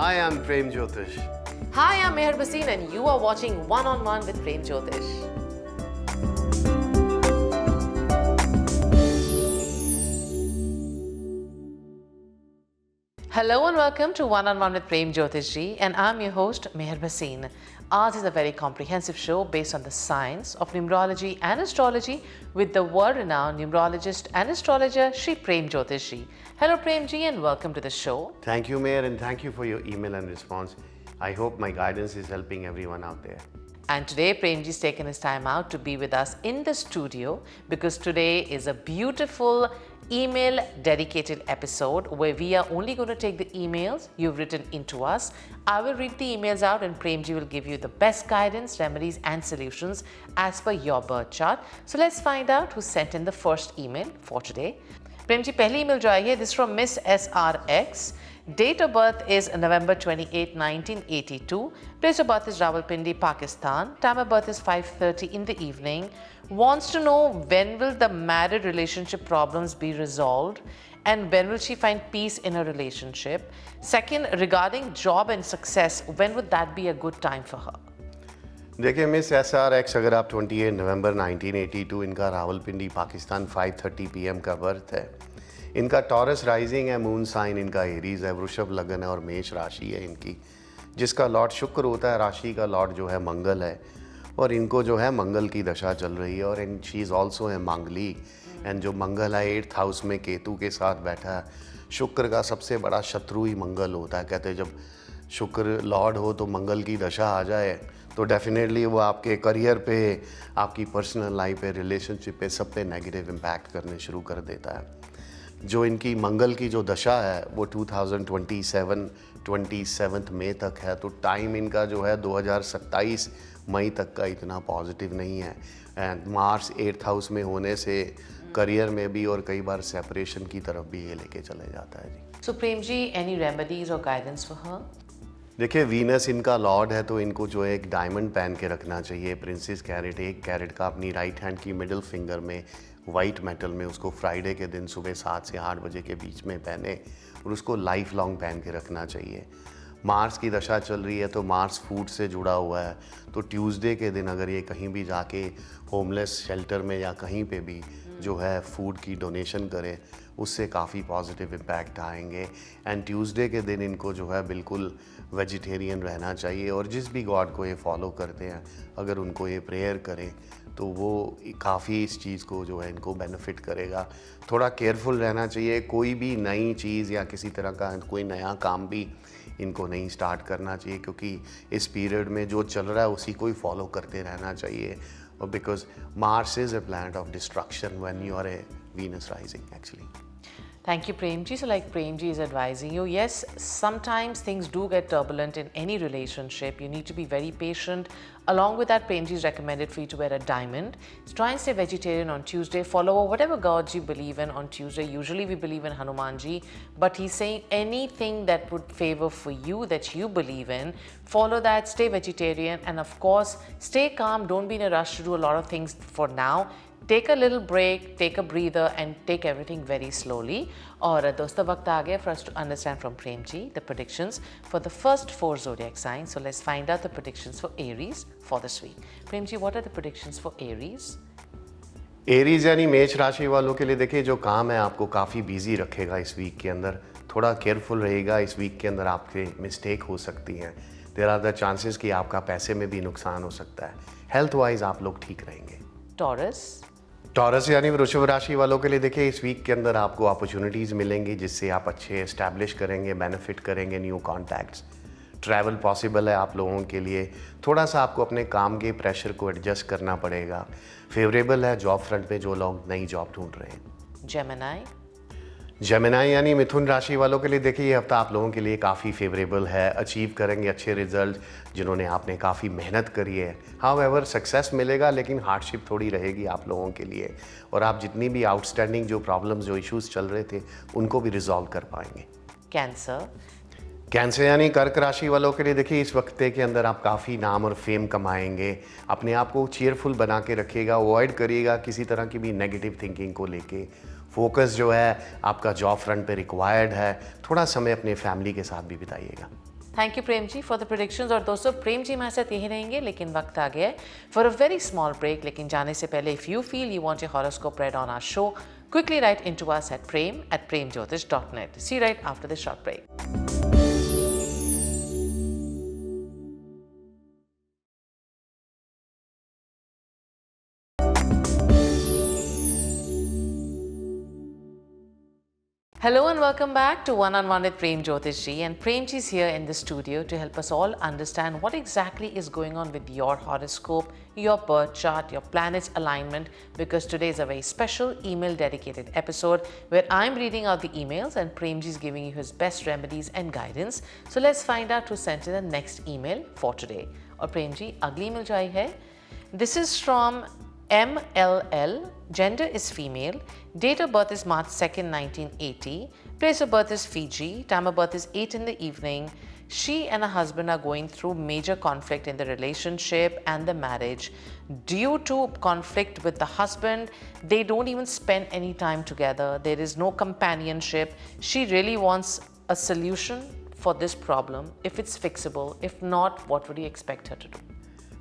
Hi, I'm Prem Jyotish. Hi, I'm Meher Bhasin and you are watching One on One with Prem Jyotish. Hello and welcome to One on One with Prem Jyotish ji, and I'm your host Meher Bhasin. Ours is a very comprehensive show based on the science of numerology and astrology with the world-renowned numerologist and astrologer Shri Prem Jyotish ji. Hello Prem ji and welcome to the show. Thank you, Mayor, and thank you for your email and response. I hope my guidance is helping everyone out there. And today Premji's taken his time out to be with us in the studio because today is a beautiful email dedicated episode where we are only going to take the emails you've written into us. I will read the emails out and Premji will give you the best guidance, remedies and solutions as per your birth chart. So let's find out who sent in the first email for today. Premji, pehli email jo aayi hai, this is from Miss SRX. Date of birth is November 28, 1982. Place of birth is Rawalpindi, Pakistan. Time of birth is 5:30 in the evening. Wants to know when will the married relationship problems be resolved and when will she find peace in her relationship. Second, regarding job and success, when would that be a good time for her? देखिए miss SRX, अगर आप 28 नवंबर 1982 इनका Rawalpindi Pakistan 5:30 PM का birth है, इनका taurus rising है, moon sign इनका Aries है, वृषभ लगन है और मेष राशि है इनकी, जिसका लॉर्ड शुक्र होता है, राशि का लॉर्ड जो है मंगल है और इनको जो है मंगल की दशा चल रही है और इन शी इज़ ऑल्सो है मांगली एंड जो मंगल है 8th हाउस में केतु के साथ बैठा है। शुक्र का सबसे बड़ा शत्रु ही मंगल होता है। कहते हैं जब शुक्र लॉर्ड हो तो मंगल की दशा आ जाए तो डेफिनेटली वो आपके करियर पे, आपकी पर्सनल लाइफ पे, रिलेशनशिप पे, सब पे नेगेटिव इम्पैक्ट करने शुरू कर देता है। जो इनकी मंगल की जो दशा है वो 27 मई तक है, तो टाइम इनका जो है 2027 मई तक का इतना पॉजिटिव नहीं है। एंड मार्स 8th हाउस में होने से करियर में भी और कई बार सेपरेशन की तरफ भी ये लेके चले जाता है जी। So Premji, any remedies or guidance for her? देखिए वीनस इनका लॉर्ड है तो इनको जो है एक डायमंड पहन के रखना चाहिए, प्रिंसेस कैरेट, 1 कैरेट का अपनी राइट हैंड की मिडिल फिंगर में वाइट मेटल में, उसको फ्राइडे के दिन सुबह 7 से 8 बजे के बीच में पहने और उसको लाइफ लॉन्ग पहन के रखना चाहिए। मार्स की दशा चल रही है तो मार्स फूड से जुड़ा हुआ है, तो ट्यूसडे के दिन अगर ये कहीं भी जाके होमलेस शेल्टर में या कहीं पे भी जो है फूड की डोनेशन करें, उससे काफ़ी पॉजिटिव इम्पैक्ट आएंगे। एंड ट्यूसडे के दिन इनको जो है बिल्कुल वेजिटेरियन रहना चाहिए और जिस भी गॉड को ये फॉलो करते हैं अगर उनको ये प्रेयर करें तो वो काफ़ी इस चीज़ को जो है इनको बेनिफिट करेगा। थोड़ा केयरफुल रहना चाहिए, कोई भी नई चीज़ या किसी तरह का कोई नया काम भी इनको नहीं स्टार्ट करना चाहिए क्योंकि इस पीरियड में जो चल रहा है उसी को ही फॉलो करते रहना चाहिए। और because Mars is a planet of destruction when you are a Venus rising actually. Thank you, Premji. So like Premji is advising you, yes, sometimes things do get turbulent in any relationship. You need to be very patient. Along with that, Premji is recommended for you to wear a diamond. So try and stay vegetarian on Tuesday. Follow whatever gods you believe in on Tuesday. Usually we believe in Hanumanji, but he's saying anything that would favor for you, that you believe in, follow that, stay vegetarian, and of course, stay calm. Don't be in a rush to do a lot of things for now. Take a little break, take a breather and take everything very slowly. और दोस्तों वक्त आ गया for us to understand from Premji the predictions for the first 4 zodiac signs. So let's find out the predictions for Aries for this week. Premji, what are the predictions for Aries? Aries यानी मेष राशि वालों के लिए देखिए जो काम है आपको काफ़ी बिजी रखेगा इस वीक के अंदर, थोड़ा केयरफुल रहेगा। इस वीक के अंदर आपके मिस्टेक हो सकती हैं, देयर आर द चांसेस कि आपका पैसे में भी नुकसान हो सकता है। हेल्थ वाइज आप लोग ठीक रहेंगे। Taurus. टॉरस यानी वृषभ राशि वालों के लिए देखिए इस वीक के अंदर आपको अपॉर्चुनिटीज़ मिलेंगी जिससे आप अच्छे एस्टैब्लिश करेंगे, बेनिफिट करेंगे, न्यू कॉन्टैक्ट्स। ट्रैवल पॉसिबल है आप लोगों के लिए, थोड़ा सा आपको अपने काम के प्रेशर को एडजस्ट करना पड़ेगा। फेवरेबल है जॉब फ्रंट पे जो लोग नई जॉब ढूंढ रहे हैं। Gemini. जेमिनाई यानी मिथुन राशि वालों के लिए देखिए ये हफ्ता आप लोगों के लिए काफ़ी फेवरेबल है, अचीव करेंगे अच्छे रिजल्ट जिन्होंने आपने काफ़ी मेहनत करी है। हाउएवर सक्सेस मिलेगा लेकिन हार्डशिप थोड़ी रहेगी आप लोगों के लिए और आप जितनी भी आउटस्टैंडिंग जो प्रॉब्लम्स जो इश्यूज चल रहे थे उनको भी रिजॉल्व कर पाएंगे। Cancer. कैंसर यानी कर्क राशि वालों के लिए देखिए इस वक्त के अंदर आप काफ़ी नाम और फेम कमाएंगे। अपने आप को चीयरफुल बना के रखिएगा, अवॉइड करिएगा किसी तरह की भी नेगेटिव थिंकिंग को लेके। फोकस जो है आपका जॉब फ्रंट पे रिक्वायर्ड है, थोड़ा समय अपने फैमिली के साथ भी बिताइएगा। Thank you Prem ji for the predictions. और दोस्तों प्रेम जी हमारे साथ यही रहेंगे, लेकिन वक्त आ गया है for a very small break. लेकिन जाने से पहले if you feel you want your horoscope read on our show, quickly write into us at prem@premjyotish.net. See you right after this short break. Hello and welcome back to One on One with Prem Jyotish ji, and Prem ji is here in the studio to help us all understand what exactly is going on with your horoscope, your birth chart, your planet's alignment, because today is a very special email dedicated episode where I'm reading out the emails and Prem ji is giving you his best remedies and guidance. So let's find out who sent in the next email for today. और Prem ji, अगली email जो आई है, this is from MLL, gender is female, date of birth is March 2nd, 1980, place of birth is Fiji, time of birth is 8 in the evening. She and her husband are going through major conflict in the relationship and the marriage. Due to conflict with the husband, they don't even spend any time together. There is no companionship. She really wants a solution for this problem, if it's fixable. If not, what would you expect her to do?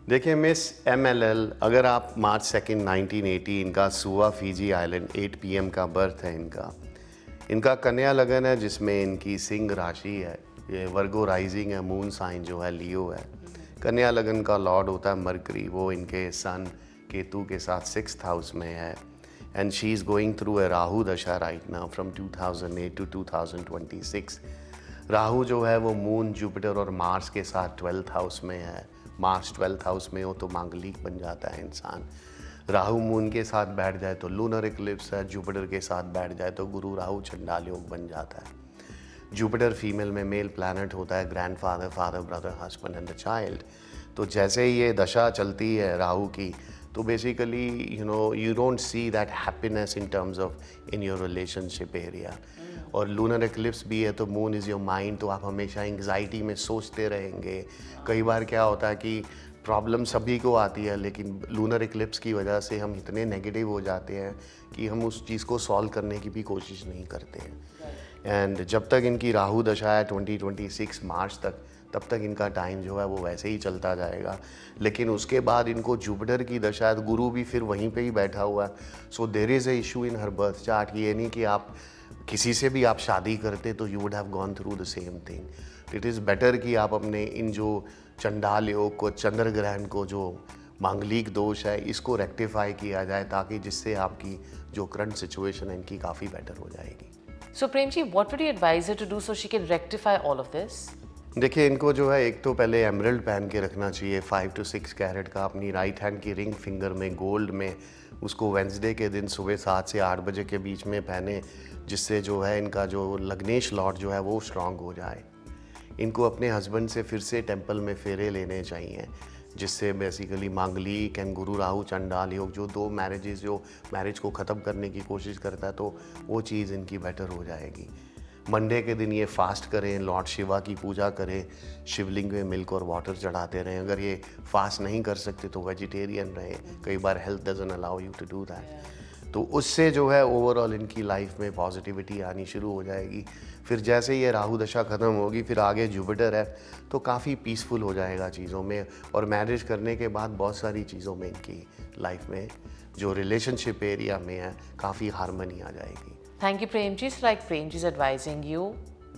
देखिए miss MLL, अगर आप मार्च 2nd 1980, इनका सुआ Fiji island 8 PM का birth है इनका कन्या लगन है जिसमें इनकी सिंह राशि है, ये वर्गो राइजिंग है, मून साइन जो है लियो है। कन्या लगन का लॉर्ड होता है मरकरी, वो इनके सन केतु के साथ 6th हाउस में है। And she is going through a Rahu dasha right now from 2008 to 2026। Rahu जो है वो मून, जुपिटर और मार्स के साथ 12th हाउस में है। मार्स 12th हाउस में हो तो मांगलिक बन जाता है इंसान। राहु मून के साथ बैठ जाए तो लूनर इक्लिप्स है, जुपिटर के साथ बैठ जाए तो गुरु राहु चंडाल योग बन जाता है। जुपिटर फीमेल में मेल प्लैनेट होता है, grandfather, father, brother, husband and the child. तो जैसे ही ये दशा चलती है राहु की, तो basically you don't see that happiness in terms of in your relationship area. और लूनर एक्लिप्स भी है तो मून इज़ योर माइंड, तो आप हमेशा एंग्जाइटी में सोचते रहेंगे। कई बार क्या होता है कि प्रॉब्लम सभी को आती है, लेकिन लूनर एक्लिप्स की वजह से हम इतने नेगेटिव हो जाते हैं कि हम उस चीज़ को सॉल्व करने की भी कोशिश नहीं करते हैं। एंड जब तक इनकी राहु दशा है 2026 मार्च तक, तब तक इनका टाइम जो है वो वैसे ही चलता जाएगा। लेकिन उसके बाद इनको जुपिटर की दशा है, गुरु भी फिर वहीं पे ही बैठा हुआ है। So there is a issue in her birth chart. ये नहीं कि आप किसी से भी आप शादी करते तो you would have gone through the same thing. It is better कि आप अपने इन जो चंडाल योग को, चंद्र ग्रहण को, जो मांगलिक दोष है, इसको रेक्टिफाई किया जाए, ताकि जिससे आपकी जो करंट सिचुएशन है इनकी काफ़ी बेटर हो जाएगी। So Prem ji, what would you advise her to do so she can rectify all of this? देखिए इनको जो है एक तो पहले एमरल्ड पहन के रखना चाहिए 5 to 6 कैरेट का अपनी राइट हैंड की रिंग फिंगर में गोल्ड में। उसको वेंसडे के दिन सुबह 7 से 8 बजे के बीच में पहने, जिससे जो है इनका जो लग्नेश लॉर्ड जो है वो स्ट्रांग हो जाए। इनको अपने हस्बैंड से फिर से टेंपल में फेरे लेने चाहिए, जिससे बेसिकली मांगलिक एंड गुरु राहु चंडाल योग, जो दो मैरिजेस जो मैरिज को ख़त्म करने की कोशिश करता है, तो वो चीज़ इनकी बेटर हो जाएगी। मंडे के दिन ये फास्ट करें, लॉर्ड शिवा की पूजा करें, शिवलिंग में मिल्क और वाटर चढ़ाते रहें। अगर ये फास्ट नहीं कर सकते तो वेजिटेरियन रहें, कई बार health doesn't allow you to do that. तो उससे जो है ओवरऑल इनकी लाइफ में पॉजिटिविटी आनी शुरू हो जाएगी। फिर जैसे ये राहु दशा ख़त्म होगी, फिर आगे जुपिटर है, तो काफ़ी पीसफुल हो जाएगा चीज़ों में। और मैरिज करने के बाद बहुत सारी चीज़ों में इनकी लाइफ में जो रिलेशनशिप एरिया में है काफ़ी हारमनी आ जाएगी। Thank you, Premji. It's like Premji is advising you,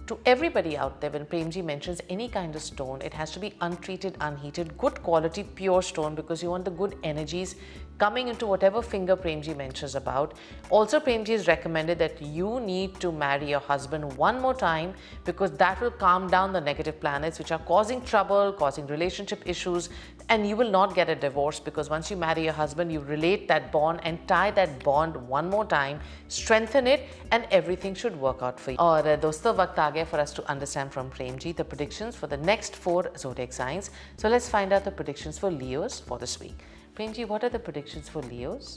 to everybody out there, when Premji mentions any kind of stone, it has to be untreated, unheated, good quality, pure stone, because you want the good energies coming into whatever finger Premji mentions about. Also, Premji has recommended that you need to marry your husband one more time, because that will calm down the negative planets which are causing trouble, causing relationship issues, and you will not get a divorce, because once you marry your husband, you relate that bond and tie that bond one more time, strengthen it, and everything should work out for you. और दोस्तों वक्त आ गया for us to understand from Premji the predictions for the next 4 zodiac signs. So let's find out the predictions for Leos for this week. Premji, what are the predictions for Leos?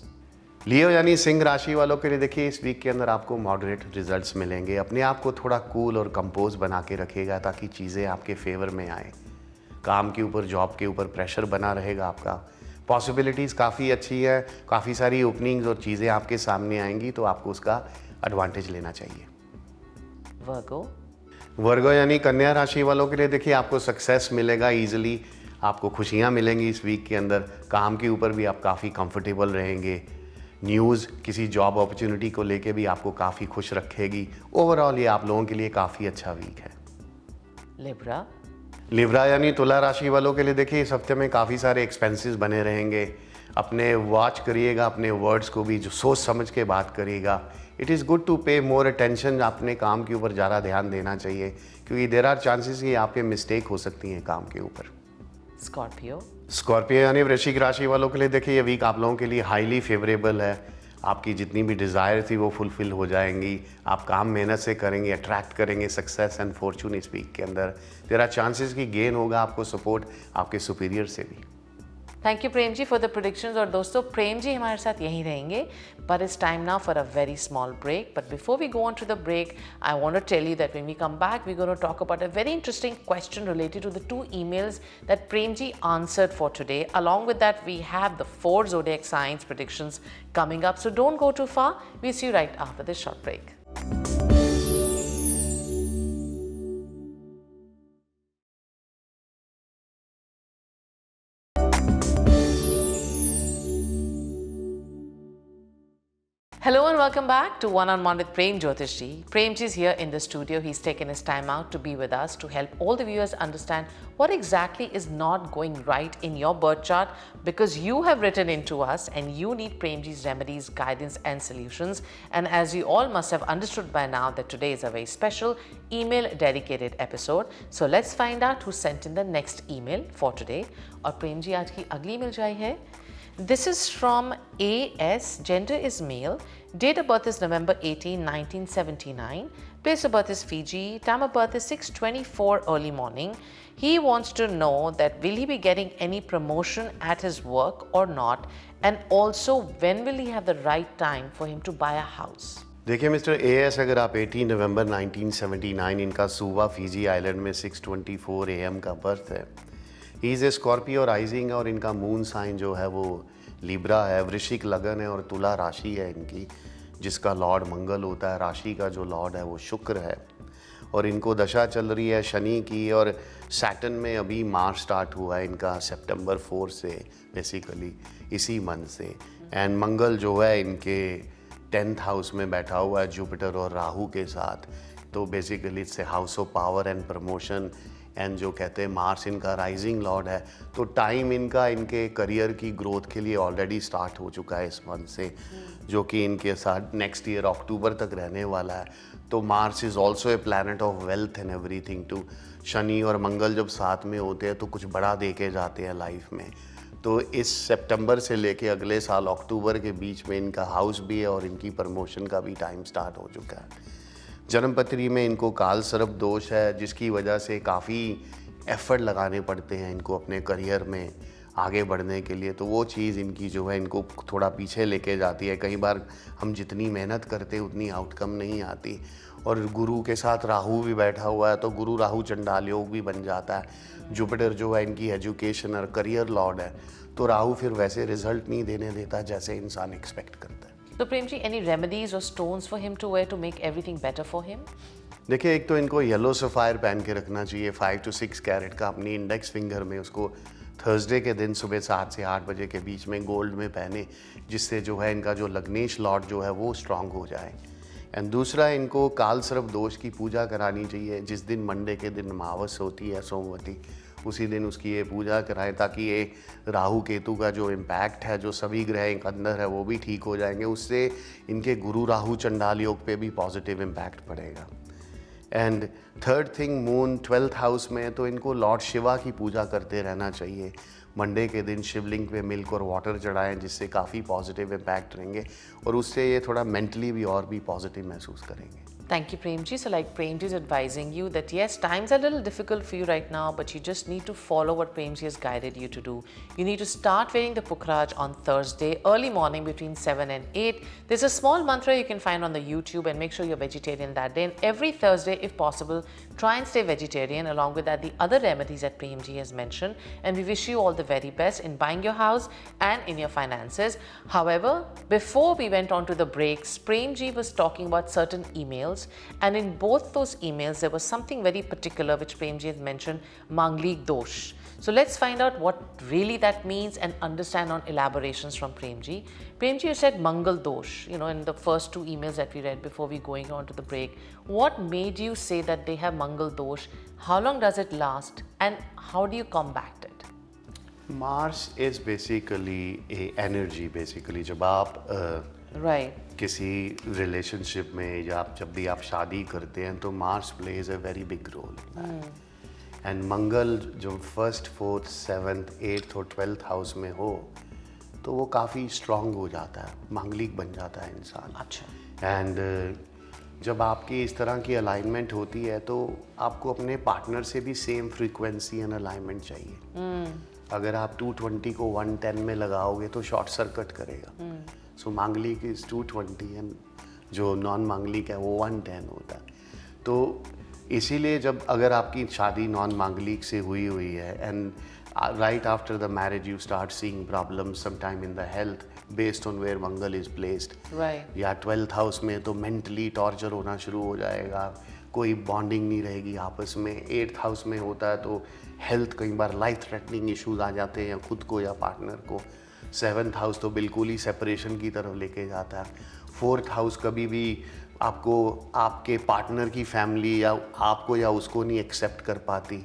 लियो यानी सिंह राशि वालों के लिए देखिए इस week के अंदर आपको मॉडरेट रिजल्ट्स मिलेंगे। अपने आप को थोड़ा कूल और कंपोज बना के रखिएगा, ताकि चीज़ें आपके फेवर में आए। काम के ऊपर, जॉब के ऊपर प्रेशर बना रहेगा आपका। पॉसिबिलिटीज़ काफ़ी अच्छी है, काफ़ी सारी ओपनिंग्स और चीज़ें आपके सामने आएंगी, तो आपको उसका एडवांटेज लेना चाहिए। Virgo. वर्गो यानी कन्या राशि वालों के लिए देखिए आपको सक्सेस मिलेगा ईजिली, आपको खुशियाँ मिलेंगी इस वीक के अंदर, काम के ऊपर भी आप काफ़ी कंफर्टेबल रहेंगे, न्यूज़ किसी जॉब अपॉर्चुनिटी को लेके भी आपको काफ़ी खुश रखेगी। ओवरऑल ये आप लोगों के लिए काफ़ी अच्छा वीक है। Libra. लिब्रा यानी तुला राशि वालों के लिए देखिए इस हफ्ते में काफ़ी सारे एक्सपेंसेस बने रहेंगे। अपने वॉच करिएगा, अपने वर्ड्स को भी जो सोच समझ के बात करिएगा। इट इज़ गुड टू पे मोर अटेंशन, अपने काम के ऊपर ज़्यादा ध्यान देना चाहिए क्योंकि देर आर चांसेस कि आप पे मिस्टेक हो सकती हैं काम के ऊपर। Scorpio. स्कॉर्पियो यानी वृश्चिक राशि वालों के लिए देखिए ये वीक आप लोगों के लिए हाईली फेवरेबल है। आपकी जितनी भी डिज़ायर थी वो फुलफिल हो जाएंगी। आप काम मेहनत से करेंगे, अट्रैक्ट करेंगे सक्सेस एंड फॉर्चून इस वीक के अंदर। देयर आर चांसेस कि गेन होगा आपको सपोर्ट आपके सुपीरियर से भी। Thank you Prem ji for the predictions। और दोस्तों प्रेम जी हमारे साथ यहीं रहेंगे, but it's time now for a very small break. But before we go on to the break, I want to tell you that when we come back, we're going to talk about a very interesting question related to the 2 emails that Prem ji answered for today. Along with that, we have the 4 zodiac signs predictions coming up. So don't go too far. We'll see you right after this short break. Hello and welcome back to One on One with Prem Jyotish ji. Prem ji is here in the studio. He's taken his time out to be with us to help all the viewers understand what exactly is not going right in your birth chart, because you have written into us and you need Prem ji's remedies, guidance and solutions. And as you all must have understood by now that today is a very special email dedicated episode. So let's find out who sent in the next email for today. और प्रेम जी आज की अगली email जो आई है, this is from AS, gender is male, date of birth is November 18, 1979, place of birth is Fiji, time of birth is 6:24 early morning. He wants to know that will he be getting any promotion at his work or not, and also when will he have the right time for him to buy a house. देखिए mister AS, अगर आप 18 नवंबर 1979, इनका सुवा Fiji island में 6:24 AM का birth है। He is a Scorpio rising और इनका मून साइन जो है वो लिब्रा है, वृश्चिक लगन है और तुला राशि है इनकी, जिसका लॉर्ड मंगल होता है। राशि का जो लॉर्ड है वो शुक्र है और इनको दशा चल रही है शनि की, और सैटर्न में अभी मार्च स्टार्ट हुआ है इनका सितंबर 4 से, बेसिकली इसी मंथ से। एंड मंगल जो है इनके 10th हाउस में बैठा हुआ है जुपिटर और राहु के साथ। तो basically it's a house of power and promotion. And जो कहते हैं मार्स इनका राइजिंग लॉर्ड है, तो टाइम इनका इनके करियर की ग्रोथ के लिए ऑलरेडी स्टार्ट हो चुका है इस मंथ से, जो कि इनके साथ नेक्स्ट ईयर अक्टूबर तक रहने वाला है। तो Mars is also a planet of wealth and everything too. Shani और मंगल जब साथ में होते हैं तो कुछ बड़ा दे के जाते हैं लाइफ में। तो इस सितंबर से लेके अगले साल अक्टूबर के बीच में इनका हाउस भी है और इनकी प्रमोशन का भी टाइम स्टार्ट हो चुका है। जन्मपत्री में इनको काल सर्प दोष है, जिसकी वजह से काफ़ी एफर्ट लगाने पड़ते हैं इनको अपने करियर में आगे बढ़ने के लिए। तो वो चीज़ इनकी जो है इनको थोड़ा पीछे लेके जाती है। कई बार हम जितनी मेहनत करते हैं उतनी आउटकम नहीं आती। और गुरु के साथ राहु भी बैठा हुआ है, तो गुरु राहु चंडाल योग भी बन जाता है। जुपिटर जो है इनकी एजुकेशन और करियर लॉर्ड है, तो राहु फिर वैसे रिजल्ट नहीं देने देता जैसे इंसान एक्सपेक्ट करता है। So Prem ji, any remedies or stones for him to wear to make everything better for him? देखिए, एक तो इनको येलो सफ़ायर पहन के रखना चाहिए 5 to 6 कैरेट का अपनी इंडेक्स फिंगर में। उसको थर्सडे के दिन सुबह 7 से 8 बजे के बीच में गोल्ड में पहने, जिससे जो है इनका जो लग्नेश लॉर्ड जो है वो स्ट्रांग हो जाए। एंड दूसरा, इनको काल सर्प दोष की पूजा करानी चाहिए। जिस दिन मंडे के दिन अमावस होती है सोमवती, उसी दिन उसकी ये पूजा कराएं, ताकि ये राहु केतु का जो इम्पैक्ट है, जो सभी ग्रह एक अंदर है, वो भी ठीक हो जाएंगे। उससे इनके गुरु राहु चंडाल योग पे भी पॉजिटिव इम्पैक्ट पड़ेगा। And third thing, moon 12th house में है, तो इनको लॉर्ड शिवा की पूजा करते रहना चाहिए। मंडे के दिन शिवलिंग पे मिल्क और वाटर चढ़ाएं, जिससे काफ़ी पॉजिटिव इम्पैक्ट रहेंगे और उससे ये थोड़ा मेंटली भी और भी पॉजिटिव महसूस करेंगे। Thank you, Premji. So like Premji is advising you that yes, times are a little difficult for you right now, but you just need to follow what Premji has guided you to do. You need to start wearing the Pukhraj on Thursday, early morning between 7 and 8. There's a small mantra you can find on the YouTube, and make sure you're vegetarian that day. And every Thursday, if possible, try and stay vegetarian. Along with that, the other remedies that Premji has mentioned. And we wish you all the very best in buying your house and in your finances. However, before we went on to the breaks, Premji was talking about certain emails emails, and in both those emails there was something very particular which Premji has mentioned, Manglik Dosh. So let's find out what really that means and understand on elaborations from Premji. Premji, you said Mangal Dosh, in the first two emails that we read before we going on to the break. What made you say that they have Mangal Dosh? How long does it last? And how do you combat it? Mars is basically a energy basically. जब आप Right. किसी relationship में या जब भी आप शादी करते हैं तो Mars plays a very big role and Mangal जो फर्स्ट फोर्थ सेवन्थ एट्थ और 12th हाउस में हो तो वो काफ़ी स्ट्रांग हो जाता है, मांगलिक बन जाता है इंसान. अच्छा. एंड जब आपकी इस तरह की अलाइनमेंट होती है तो आपको अपने पार्टनर से भी सेम फ्रीक्वेंसी एंड अलाइनमेंट चाहिए. अगर आप 220 को 110 में लगाओगे तो शॉर्ट सर्किट करेगा. सो मांगलिक इज 220 एंड जो नॉन मांगलिक है वो 110 होता है. तो इसीलिए जब अगर आपकी शादी नॉन मांगलिक से हुई है and right after the marriage you start seeing problems sometime in the health based on where Mangal is placed. Right. या 12th house में तो mentally torture होना शुरू हो जाएगा, कोई bonding नहीं रहेगी आपस में. 8th house में होता है तो health कई बार life threatening issues आ जाते हैं खुद को या partner को. 7th house तो बिल्कुल ही separation की तरफ लेके जाता है. 4th house कभी भी आपको आपके पार्टनर की फैमिली या आपको या उसको नहीं एक्सेप्ट कर पाती.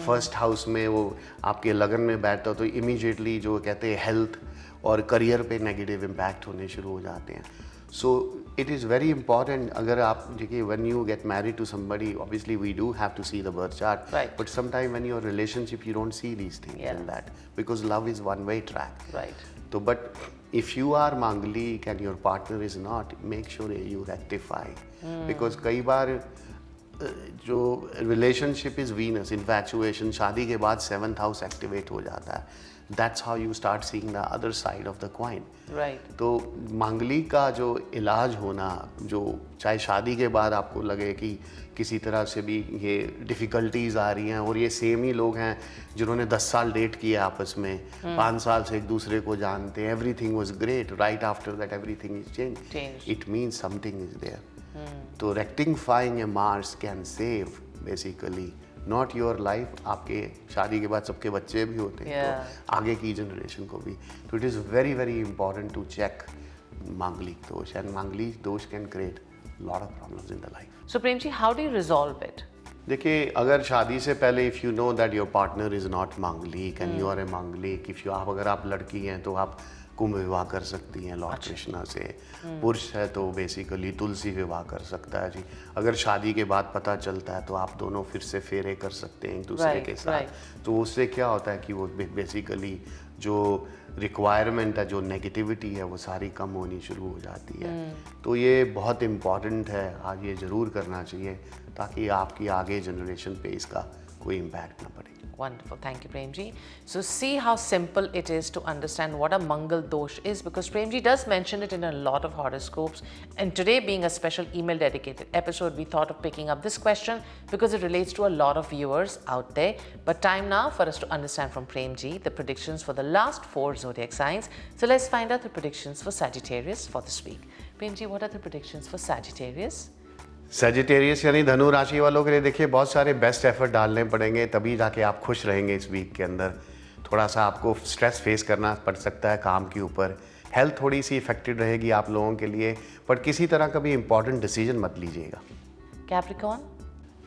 फर्स्ट हाउस में वो आपके लगन में बैठता तो इमीडिएटली जो कहते हैं हेल्थ और करियर पे नेगेटिव इम्पैक्ट होने शुरू हो जाते हैं. So it is very important. अगर आप देखिए when you get married to somebody obviously we do have to see the birth chart, but sometime when your relationship you don't see these things in that because love is one way track. Right. तो but if you are Mangalik and your partner is not, make sure you rectify. Because कई बार जो relationship is Venus, infatuation, शादी के बाद 7th house activate हो जाता है. That's how you start seeing the other side of the coin. Right. तो मांगलिक का जो इलाज होना, जो चाहे शादी के बाद आपको लगे कि किसी तरह से भी ये डिफ़िकल्टीज आ रही हैं और ये सेम ही लोग हैं जिन्होंने 10 साल डेट किया आपस में, 5 साल से एक दूसरे को जानते हैं, everything was great, right after that everything is change, it means something is there. तो rectifying a Mars can save basically not your life. आपके शादी के बाद सबके बच्चे भी होते हैं तो आगे की जनरेशन को भी. तो it is very very important to check Manglik dosh, and Manglik dosh can create lot of problems in the life. So Premji, how do you resolve it? देखिए अगर शादी से पहले if you know that your partner is not मांगलिक and you are ए मांगलिक, if you अगर आप लड़की हैं तो आप कुंभ विवाह कर सकती हैं लॉर्ड कृष्णा से. पुरुष है तो बेसिकली तुलसी विवाह कर सकता है जी. अगर शादी के बाद पता चलता है तो आप दोनों फिर से फेरे कर सकते हैं एक दूसरे के साथ. तो उससे क्या होता है कि वो बेसिकली जो रिक्वायरमेंट है, जो नेगेटिविटी है, वो सारी कम होनी शुरू हो जाती है. तो ये बहुत इम्पॉर्टेंट है, आज ये ज़रूर करना चाहिए ताकि आपकी आगे जनरेशन पे इसका कोई इम्पैक्ट ना पड़े. Wonderful. Thank you, Premji. So see how simple it is to understand what a Mangal Dosh is, because Premji does mention it in a lot of horoscopes. And today, being a special email dedicated episode, we thought of picking up this question because it relates to a lot of viewers out there. But time now for us to understand from Premji the predictions for the last 4 zodiac signs. So let's find out the predictions for Sagittarius for this week. Premji, what are the predictions for Sagittarius? Sagittarius यानी धनु राशि वालों के लिए देखिए बहुत सारे best effort डालने पड़ेंगे तभी जाके आप खुश रहेंगे. इस वीक के अंदर थोड़ा सा आपको स्ट्रेस फेस करना पड़ सकता है काम के ऊपर. हेल्थ थोड़ी सी इफेक्टेड रहेगी आप लोगों के लिए, बट किसी तरह का भी इंपॉर्टेंट डिसीजन मत लीजिएगा.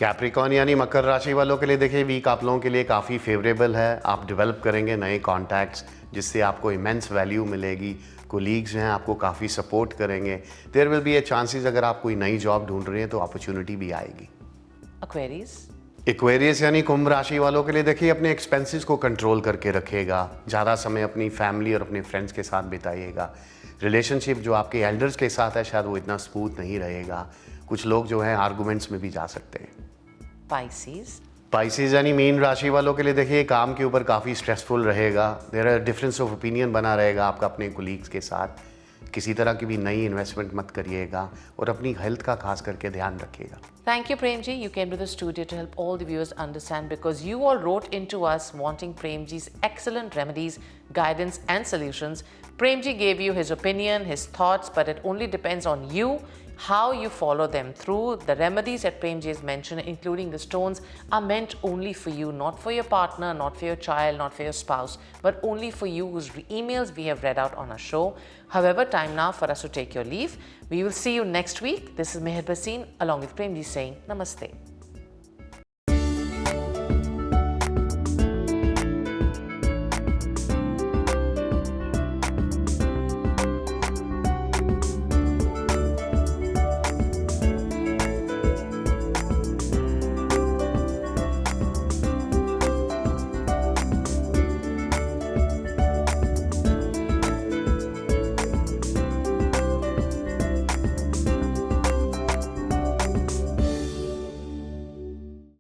कैप्रिकॉन यानी मकर राशि वालों के लिए देखिए वीक आप लोगों के लिए काफ़ी फेवरेबल है. आप डेवलप करेंगे नए कॉन्टैक्ट्स जिससे आपको इमेंस वैल्यू मिलेगी. कोलीग्स हैं आपको काफ़ी सपोर्ट करेंगे. There will be a chances अगर आप कोई नई जॉब ढूंढ रहे हैं तो अपॉर्चुनिटी भी आएगी. एक्वेरियस यानी कुंभ राशि वालों के लिए देखिए अपने एक्सपेंसेस को कंट्रोल करके रखेगा. ज़्यादा समय अपनी फैमिली और अपने फ्रेंड्स के साथ बिताइएगा. रिलेशनशिप जो आपके एल्डर्स के साथ है शायद वो इतना स्मूथ नहीं रहेगा. कुछ लोग जो हैं आर्गूमेंट्स में भी जा सकते हैं. पाइसेस यानी मीन राशि वालों के लिए देखिए काम के ऊपर काफ़ी स्ट्रेसफुल रहेगा. There are difference of opinion बना रहेगा आपका अपने कोलीग्स के साथ. किसी तरह की भी नई इन्वेस्टमेंट मत करिएगा और अपनी हेल्थ का खास करके ध्यान रखिएगा. Thank you, Premji. You came to the studio to help all the viewers understand because you all wrote into us wanting Premji's excellent remedies, guidance and solutions. Premji gave you his opinion, his thoughts, but it only depends on you how you follow them through. The remedies that Prem Ji has mentioned, including the stones, are meant only for you, not for your partner, not for your child, not for your spouse, but only for you whose emails we have read out on our show. However, time now for us to take your leave. We will see you next week. This is Meher Bhasin along with Prem Ji saying Namaste.